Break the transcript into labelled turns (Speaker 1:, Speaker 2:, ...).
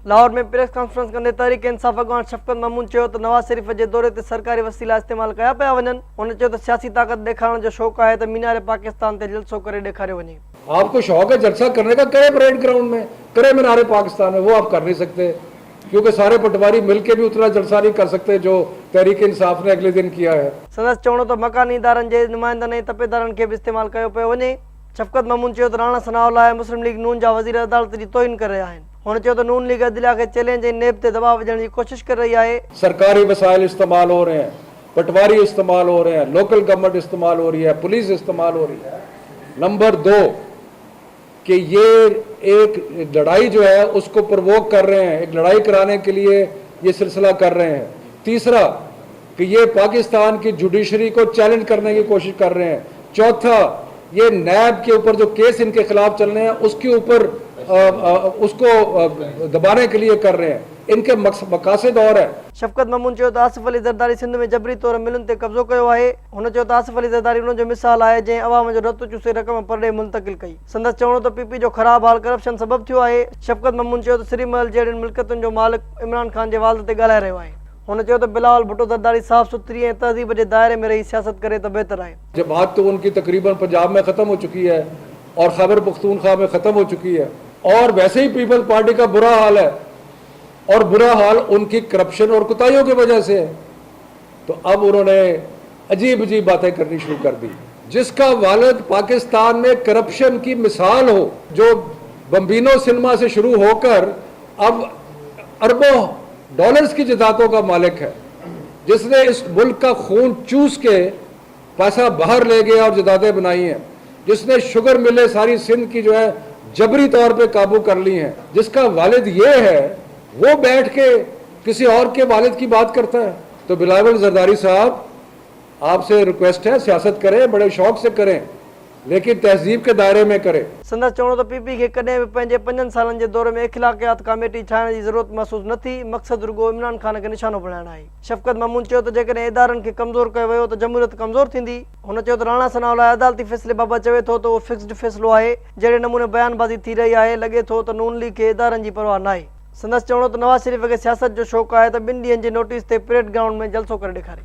Speaker 1: लाहौर में press conference कंदे तहरीक इंसाफ़ अॻवान शफ़क़त महमूद चयो त नवाज़ शरीफ़ जे दौरे ते सरकारी वसीला इस्तेमाल कया पिया वञनि। हुन चयो त सियासी ताक़त ॾेखारण जो शौक़ु आहे त मीनार पाकिस्तान ते जलसो करे ॾेखारियो वञे।
Speaker 2: आपको शौक है जलसा करने का, करे परेड ग्राउंड में, करे मीनार पाकिस्तान में, वो आप कर नहीं सकते क्योंकि सारे पटवारी मिलकर भी उतना जलसा नहीं कर सकते जो तहरीक इंसाफ ने अगले दिन किया है।
Speaker 1: संदसि चवणो त मकानी इदारनि जे नुमाइंदनि ऐं तपेदारनि खे बि इस्तेमाल कयो पियो वञे। शफ़क़त महमूद चयो त राणा सनाउल्लाह मुस्लिम लीग नून जा वज़ीर अदालत जी तौहीन करे रहिया आहिनि। हुन चयो त नून लीग अदलिया खे चैलेंज ऐं नेब ते दबाव विझण जी कोशिश करे रही आहे।
Speaker 2: सरकारी वसाइल इस्तेमाल हो रहे हैं, पटवारी इस्तेमाल हो रहे हैं, लोकल गवर्नमेंट इस्तेमाल हो रही है, पुलिस इस्तेमाल हो रही है। नंबर 2 कि ये एक लड़ाई जो है उसको प्रवोक कर रहे हैं, एक लड़ाई कराने के लिए ये सिलसिला कर रहे हैं। तीसरा कि ये पाकिस्तान की जुडिशरी को चैलेंज करने की कोशिश कर रहे हैं। चौथा, ये नैब के ऊपर जो केस इनके खिलाफ चल रहे हैं उसके ऊपर उसको दबाने के लिए कर रहे हैं। इनके मकासद और है।
Speaker 1: शफ़क़त महमूद चयो त आसिफ अली ज़रदारी सिंध में जबरी तौर मिलुनि ते कब्ज़ो कयो आहे। हुन चयो त आसिफ अली ज़रदारी उन जो मिसाल आहे जंहिं अवाम जो रतु चूसे रक़म परॾे मुंतक़िल कई। संदसि चवणो त पीपी जो ख़राब हाल करप्शन सबबु थियो आहे। शफ़क़त महमूद चयो त श्रीमहल जहिड़ियुनि मिल्कियतुनि जो मालिक इमरान खान जे वालिद ते ॻाल्हाए रहियो आहे। हुन चयो त बिलावल भुट्टो ज़रदारी साफ़ सुथरी ऐं तहज़ीब जे दायरे में रही सियासत करे त बहितर आहे।
Speaker 2: जमात तो उनकी तकरीबन पंजाब में ख़त्म हो चुकी है और खैबर पख्तूनख्वा में ख़त्म हो चुकी है और वैसे ही पीपल्स पार्टी का बुरा हाल है और बुरा हाल उनकी करप्शन और कुताहियों की वजह से है। तो अब उन्होंने अजीब अजीब बातें करनी शुरू कर दी। जिसका वालिद पाकिस्तान में करप्शन की मिसाल हो, जो बम्बिनो सिनेमा से शुरू होकर अब अरबों डॉलर्स की जायदादों का मालिक है, जिसने इस मुल्क का खून चूस के पैसा बाहर ले गया और जायदादें बनाई हैं, जिसने शुगर मिले सारी सिंध की जो है जबरी तौर पे काबू कर ली हैं, जिसका वालिद ये है, वो बैठ के किसी और के वालिद की बात करता है। तो बिलावल ज़रदारी साहब, आपसे रिक्वेस्ट है, सियासत करें, बड़े शौक से करें, लेकिन तहजीब के दायरे में करें।
Speaker 1: संदसि चवणो त पीपी खे कॾहिं बि पंहिंजे 5 सालनि जे दौरे में इख़्लाक़ियात कमेटी ठाहिण जी ज़रूरत महसूस न थी। मक़सदु रुॻो इमरान खान खे निशानो बणाइण आहे। शफ़क़त महमूद चयो त जेकॾहिं इदारनि खे कमज़ोर कयो वियो त जमहूरियत कमज़ोर थींदी। हुन चयो त राणा सनाउल्लाह अदालती फ़ैसिले बाबति चवे थो त उहो फिक्स्ड फ़ैसिलो आहे। जहिड़े नमूने बयानबाज़ी थी रही आहे, लॻे थो त नून लीग खे इदारनि जी परवाह नाहे। संदसि चवणो त नवाज़ शरीफ़ खे सियासत जो शौक़ु आहे त 2 ॾींहंनि जे नोटिस ते परेड ग्राउंड में जलसो करे ॾेखारे।